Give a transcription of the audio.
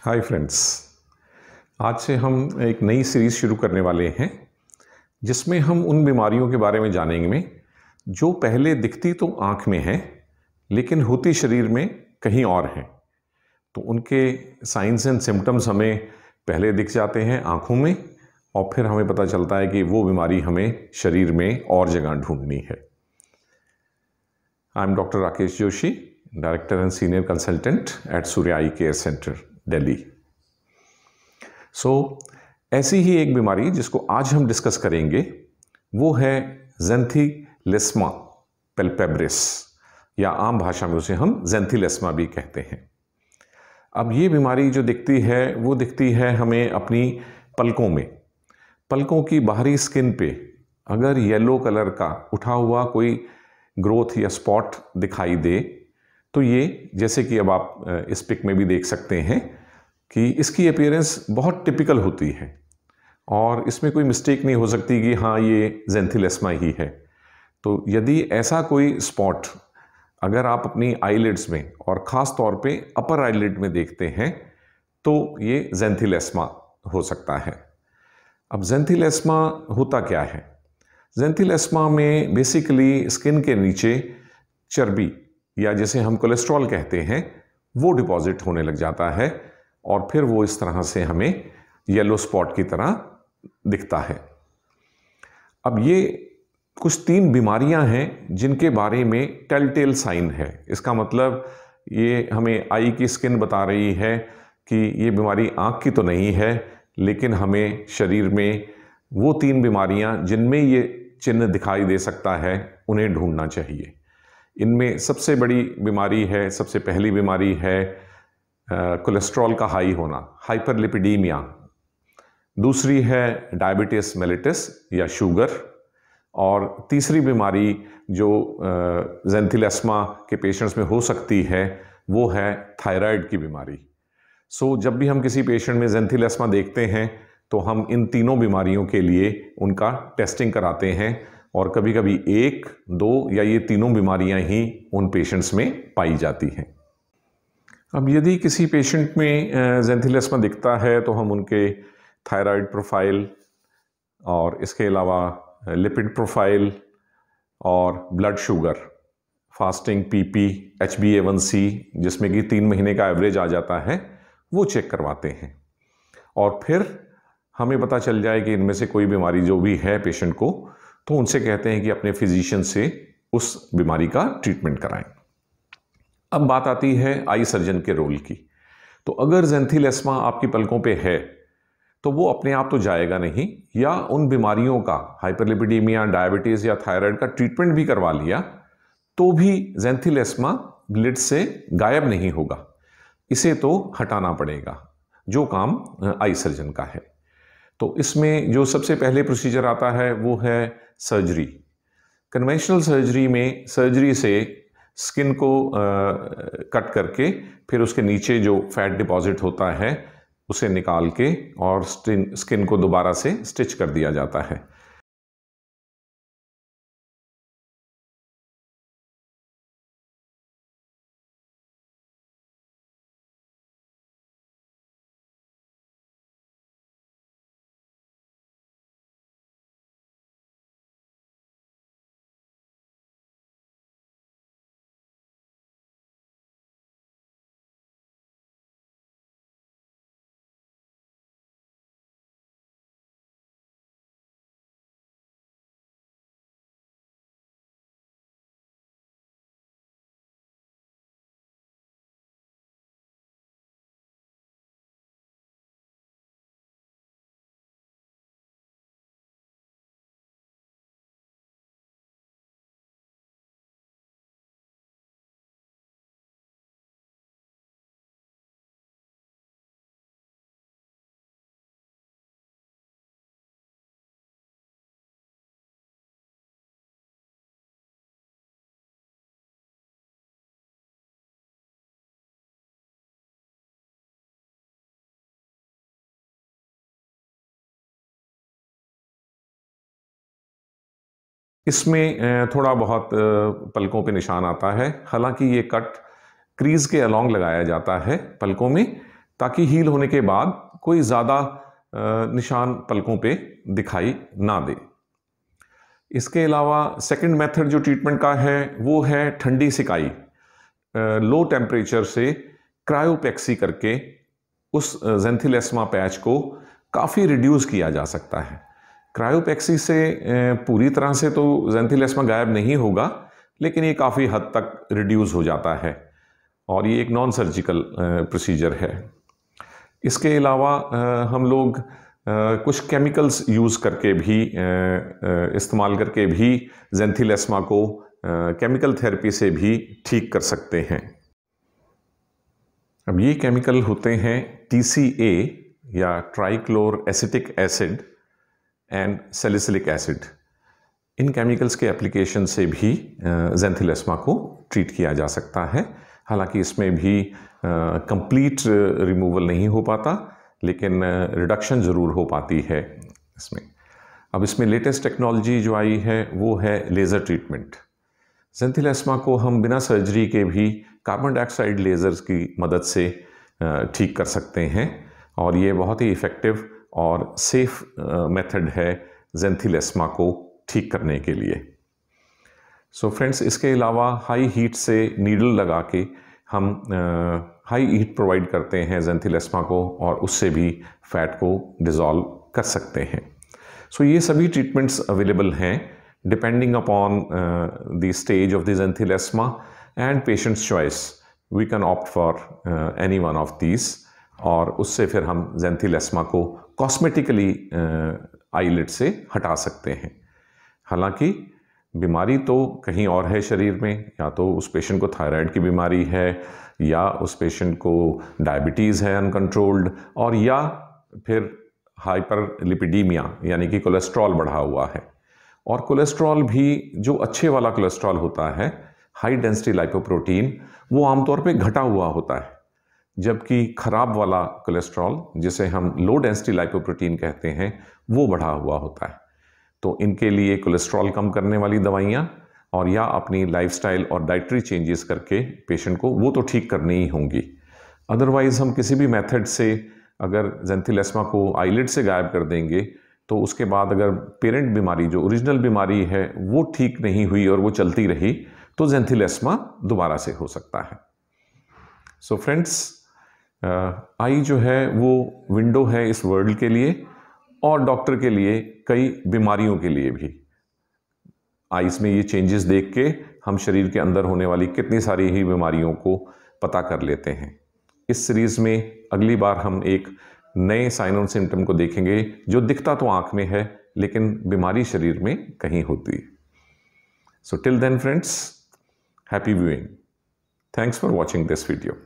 Hi friends. आज से हम एक नई सीरीज़ शुरू करने वाले हैं जिसमें हम उन बीमारियों के बारे में जानेंगे जो पहले दिखती तो आँख में हैं लेकिन होती शरीर में कहीं और हैं। तो उनके साइंस एंड सिम्टम्स हमें पहले दिख जाते हैं आँखों में और फिर हमें पता चलता है कि वो बीमारी हमें शरीर में और जगह ढूंढनी है। I am doctor Rakesh Joshi, director and senior consultant eight Surya I care centre, Delhi. ऐसी ही एक बीमारी जिसको आज हम डिस्कस करेंगे वो है ज़ेंथिलेस्मा पैल्पेब्रिस, या आम भाषा में उसे हम ज़ेंथिलेस्मा भी कहते हैं। अब ये बीमारी जो दिखती है हमें अपनी पलकों में, पलकों की बाहरी स्किन पे अगर येलो कलर का उठा हुआ कोई ग्रोथ या स्पॉट दिखाई दे तो ये, जैसे कि अब आप इस पिक में भी देख सकते हैं कि इसकी अपीयरेंस बहुत टिपिकल होती है और इसमें कोई मिस्टेक नहीं हो सकती कि हाँ ये ज़ेंथिलेस्मा ही है। तो यदि ऐसा कोई स्पॉट अगर आप अपनी आईलिड्स में और ख़ास तौर पे अपर आईलिड में देखते हैं तो ये ज़ेंथिलेस्मा हो सकता है। अब ज़ेंथिलेस्मा होता क्या है? ज़ेंथिलेस्मा में बेसिकली स्किन के नीचे चर्बी, या जिसे हम कोलेस्ट्रॉल कहते हैं, वो डिपॉजिट होने लग जाता है और फिर वो इस तरह से हमें येलो स्पॉट की तरह दिखता है। अब ये कुछ 3 बीमारियां हैं जिनके बारे में टेल साइन है। इसका मतलब ये हमें आई की स्किन बता रही है कि ये बीमारी आँख की तो नहीं है, लेकिन हमें शरीर में वो 3 बीमारियां जिनमें ये चिन्ह दिखाई दे सकता है उन्हें ढूंढना चाहिए। इनमें सबसे बड़ी बीमारी है, सबसे पहली बीमारी है कोलेस्ट्रॉल का हाई होना, हाइपरलिपिडीमिया। दूसरी है डायबिटीज मेलिटस या शुगर, और तीसरी बीमारी जो ज़ेंथिलेस्मा के पेशेंट्स में हो सकती है वो है थायराइड की बीमारी। जब भी हम किसी पेशेंट में ज़ेंथिलेस्मा देखते हैं तो हम इन तीनों बीमारियों के लिए उनका टेस्टिंग कराते हैं और कभी कभी 1, 2 या ये तीनों बीमारियां ही उन पेशेंट्स में पाई जाती हैं। अब यदि किसी पेशेंट में ज़ेंथिलेस्मा दिखता है तो हम उनके थायराइड प्रोफाइल और इसके अलावा लिपिड प्रोफाइल और blood sugar, fasting PP, HbA1c जिसमें कि 3 महीने का एवरेज आ जाता है, वो चेक करवाते हैं और फिर हमें पता चल जाए कि इनमें से कोई बीमारी जो भी है पेशेंट को, तो उनसे कहते हैं कि अपने फिजिशियन से उस बीमारी का ट्रीटमेंट कराएं। अब बात आती है आई सर्जन के रोल की। तो अगर ज़ेंथिलेस्मा आपकी पलकों पे है तो वो अपने आप तो जाएगा नहीं, या उन बीमारियों का, हाइपरलिपिडीमिया, डायबिटीज़ या थायराइड का ट्रीटमेंट भी करवा लिया तो भी ज़ेंथिलेस्मा लिड से गायब नहीं होगा। इसे तो हटाना पड़ेगा, जो काम आई सर्जन का है। तो इसमें जो सबसे पहले प्रोसीजर आता है वो है सर्जरी। कन्वेंशनल सर्जरी में सर्जरी से स्किन को कट करके फिर उसके नीचे जो फैट डिपॉजिट होता है उसे निकाल के और स्किन को दोबारा से स्टिच कर दिया जाता है। इसमें थोड़ा बहुत पलकों पे निशान आता है। हालांकि ये कट क्रीज के अलोंग लगाया जाता है पलकों में, ताकि हील होने के बाद कोई ज़्यादा निशान पलकों पे दिखाई ना दे। इसके अलावा सेकंड मेथड जो ट्रीटमेंट का है वो है ठंडी सिकाई। लो टेम्परेचर से क्रायोपेक्सी करके उस ज़ेंथिलेस्मा पैच को काफ़ी रिड्यूस किया जा सकता है। क्रायोपेक्सी से पूरी तरह से तो ज़ेंथिलेस्मा गायब नहीं होगा, लेकिन ये काफ़ी हद तक रिड्यूस हो जाता है और ये एक नॉन सर्जिकल प्रोसीजर है। इसके अलावा हम लोग कुछ केमिकल्स यूज़ करके भी इस्तेमाल करके भी ज़ेंथिलेस्मा को केमिकल थेरेपी से भी ठीक कर सकते हैं। अब ये केमिकल होते हैं TCA या trichloro acetic acid and salicylic acid. इन केमिकल्स के एप्लीकेशन से भी ज़ेंथिलेस्मा को ट्रीट किया जा सकता है। हालांकि इसमें भी कंप्लीट रिमूवल नहीं हो पाता, लेकिन रिडक्शन ज़रूर हो पाती है इसमें। अब इसमें लेटेस्ट टेक्नोलॉजी जो आई है वो है लेज़र ट्रीटमेंट। ज़ेंथिलेस्मा को हम बिना सर्जरी के भी कार्बन डाइऑक्साइड लेज़र्स की मदद से ठीक कर सकते हैं और ये बहुत ही इफ़ेक्टिव और सेफ मेथड है ज़ेंथिलेस्मा को ठीक करने के लिए। सो फ्रेंड्स, इसके अलावा हाई हीट से नीडल लगा के हम हाई हीट प्रोवाइड करते हैं ज़ेंथिलेस्मा को और उससे भी फैट को डिज़ोल्व कर सकते हैं। सो ये सभी ट्रीटमेंट्स अवेलेबल हैं depending upon the stage of the xanthelasma and patient's choice. We can opt for any one of these और उससे फिर हम ज़ेंथिलेस्मा को कॉस्मेटिकली आईलिड से हटा सकते हैं। हालांकि बीमारी तो कहीं और है शरीर में, या तो उस पेशेंट को थायराइड की बीमारी है, या उस पेशेंट को डायबिटीज़ है अनकंट्रोल्ड, और या फिर हाइपरलिपिडीमिया यानी कि कोलेस्ट्रॉल बढ़ा हुआ है। और कोलेस्ट्रॉल भी जो अच्छे वाला कोलेस्ट्रॉल होता है, हाई डेंसिटी लाइपोप्रोटीन, वो आमतौर पे घटा हुआ होता है, जबकि खराब वाला कोलेस्ट्रॉल जिसे हम लो डेंसिटी लाइपोप्रोटीन कहते हैं वो बढ़ा हुआ होता है। तो इनके लिए कोलेस्ट्रॉल कम करने वाली दवाइयाँ और या अपनी लाइफस्टाइल और डाइटरी चेंजेस करके पेशेंट को वो तो ठीक करनी ही होंगी। अदरवाइज़ हम किसी भी मेथड से अगर ज़ेंथिलेस्मा को आईलिड से गायब कर देंगे तो उसके बाद अगर पेरेंट बीमारी जो ओरिजिनल बीमारी है वो ठीक नहीं हुई और वो चलती रही तो ज़ेंथिलेस्मा दोबारा से हो सकता है। सो फ्रेंड्स, आई जो है वो विंडो है इस वर्ल्ड के लिए और डॉक्टर के लिए कई बीमारियों के लिए भी। आइज़ में ये चेंजेस देख के हम शरीर के अंदर होने वाली कितनी सारी ही बीमारियों को पता कर लेते हैं। इस सीरीज़ में अगली बार हम एक नए साइन और सिम्टम को देखेंगे जो दिखता तो आँख में है लेकिन बीमारी शरीर में कहीं होती है। So till then friends, happy viewing. Thanks for watching this video.